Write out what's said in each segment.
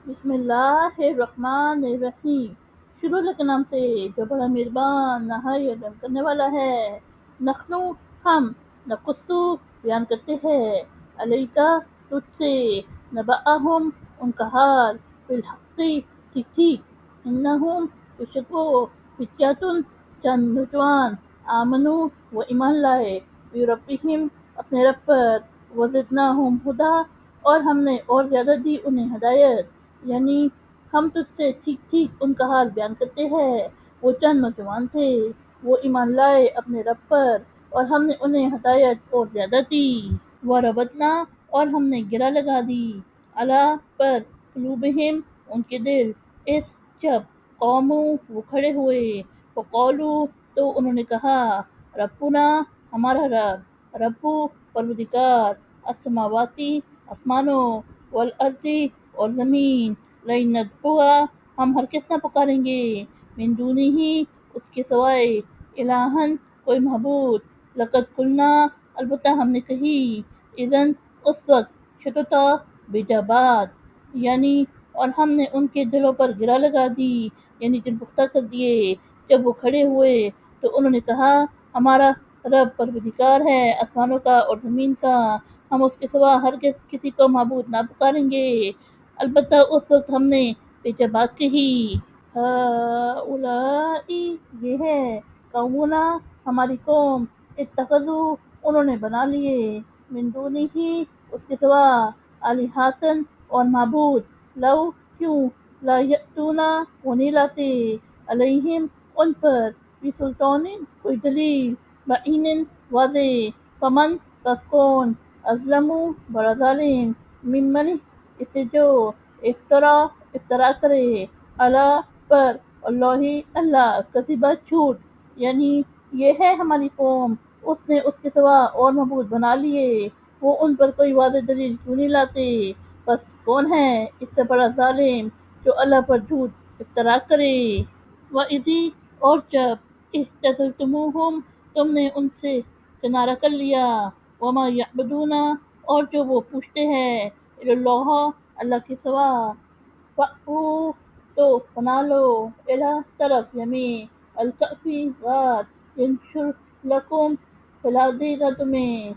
بسم اللہ الرحمن الرحیم۔ شروع اللہ کے نام سے جو بڑا مہربان نہایت رحم کرنے والا ہے۔ نخنو ہم نقصو بیان کرتے ہیں علیکا تجھ سے نبأہم ان کا حال بالحق ٹھیک ٹھیک انہم بشک وہ فتیاتن چند نوجوان آمنو و ایمان لائے بربہم اپنے رب پر وزدناہم ہدا اور ہم نے اور زیادہ دی انہیں ہدایت، یعنی ہم تجھ سے ٹھیک ٹھیک ان کا حال بیان کرتے ہیں۔ وہ چند نوجوان تھے، وہ ایمان لائے اپنے رب پر اور ہم نے انہیں ہدایت اور زیادہ دی۔ وَرَبَطْنَا اور ہم نے گرہ لگا دی عَلیٰ پر قلوبہم ان کے دل، اس جب قوموں وہ کھڑے ہوئے، فقالوا تو انہوں نے کہا ربنا ہمارا رب، ربو پروردگار، السماواتی آسمانوں، والارضی اور زمین، لئن ندعوا ہم ہرگز نہ پکاریں گے، من دونہ اس کے سوائے، الہًا کوئی معبود، لقد قلنا البتہ ہم نے کہی، اذن اس وقت، شططا بیجا بات، یعنی اور ہم نے ان کے دلوں پر گرہ لگا دی، یعنی دل پختہ کر دیے۔ جب وہ کھڑے ہوئے تو انہوں نے کہا ہمارا رب پروردگار ہے آسمانوں کا اور زمین کا، ہم اس کے سوا ہرگز کسی کو معبود نہ پکاریں گے، البتہ اس وقت ہم نے بیجا بات کہی۔ ہؤلائی یہ ہے، قومنا ہماری قوم، اتخذوا انہوں نے بنا لیے، من دونہ اس کے سوا، آلہۃً اور معبود، لو کیوں، لا یأتون وہ نہیں لاتے، علیہم ان پر، بسلطان کوئی دلیل، بین واضح، فمن پس کون، اظلم بڑا ظالم، ممن اس سے جو، افطرا کرے، علی پر، اللہ اللہ، کذبا جھوٹ، یعنی یہ ہے ہماری قوم، اس نے اس کے سوا اور معبود بنا لیے، وہ ان پر کوئی واضح دلیل کیوں نہیں لاتے، پس کون ہے اس سے بڑا ظالم جو اللہ پر جھوٹ افطرا کرے۔ وَإِذِ اور جب، اعتزلتموہم تم نے ان سے کنارہ کر لیا، وما یعبدون اور جو وہ پوچھتے ہیں، الا اللہ اللہ کے سوا، فأووا تو پناہ لو، الی طرف یمین، الکہف غار، ینشر لکم پھیلا دے گا تمہیں،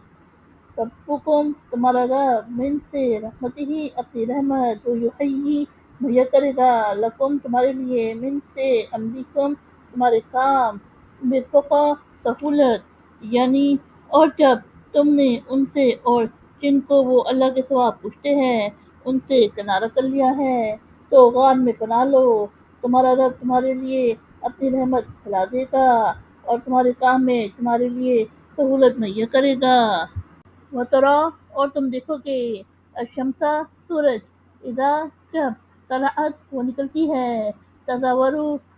ربکم تمہارا رب، من سے رحمتہ اپنی رحمت، ویحیی مہیا کرے گا، لکم تمہارے لیے، من سے امرکم تمہارے کام، مرفقا سہولت، یعنی اور جب تم نے ان سے اور جن کو وہ اللہ کے سوا پوچھتے ہیں ان سے کنارہ کر لیا ہے، تو غار میں پناہ لو، تمہارا رب تمہارے لیے اپنی رحمت پھیلا دے گا اور تمہارے کام میں تمہارے لیے سہولت مہیا کرے گا۔ وَتَرَا اور تم دیکھو گے، الشمس سورج، اذا جب، طلعت وہ نکلتی ہے، تزاور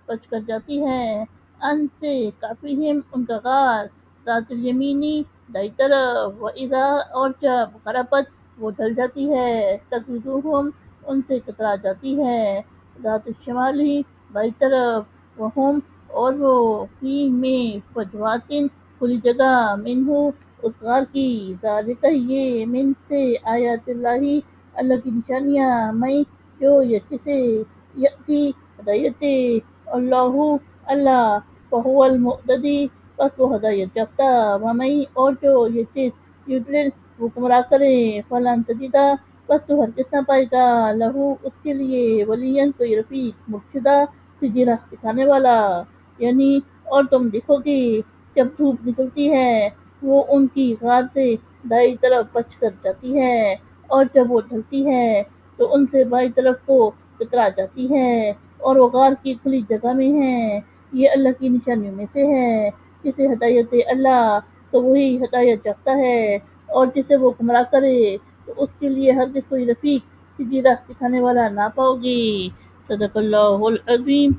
بچ کر جاتی ہے، ان سے کہفہم ان کا غار، ذات الیمینی دائیں طرف، وَإِذَا اور جب، غربت وہ ڈھل جاتی ہے، تقرضہم ان سے کترا جاتی ہے، ذات الشمالی بائیں طرف، وہم اور وہ، فی میں، فجوات کھلی جگہ، منہ اس غار کی، ذالک یہ، من سے آیات اللہ اللہ کی نشانیاں، میں جو جسے، یأتی ہدایت دے، اللہ اللہ، فہو المہتدی پس وہ ہدایت یافتہ، ومن اور جو یہ چیز، یضلل وہ گمراہ کرے، فلن تجد پس تو ہرگز نہ پائے گا، لہو اس کے لیے، ولیًا کوئی رفیق، مرشدہ سیدھی راہ دکھانے والا، یعنی اور تم دیکھو گے جب دھوپ نکلتی ہے وہ ان کی غار سے دائیں طرف بچ کر جاتی ہے، اور جب وہ ڈھلتی ہے تو ان سے بائیں طرف کو کترا جاتی ہے، اور وہ غار کی کھلی جگہ میں ہے، یہ اللہ کی نشانیوں میں سے ہے، جسے ہدایت دے اللہ تو وہی ہدایت یافتہ ہے، اور جسے وہ گمراہ کرے تو اس کے لیے ہرگز کوئی رفیق سیدھی راہ دکھانے والا نہ پاؤ گے۔ صدق اللہ العظیم۔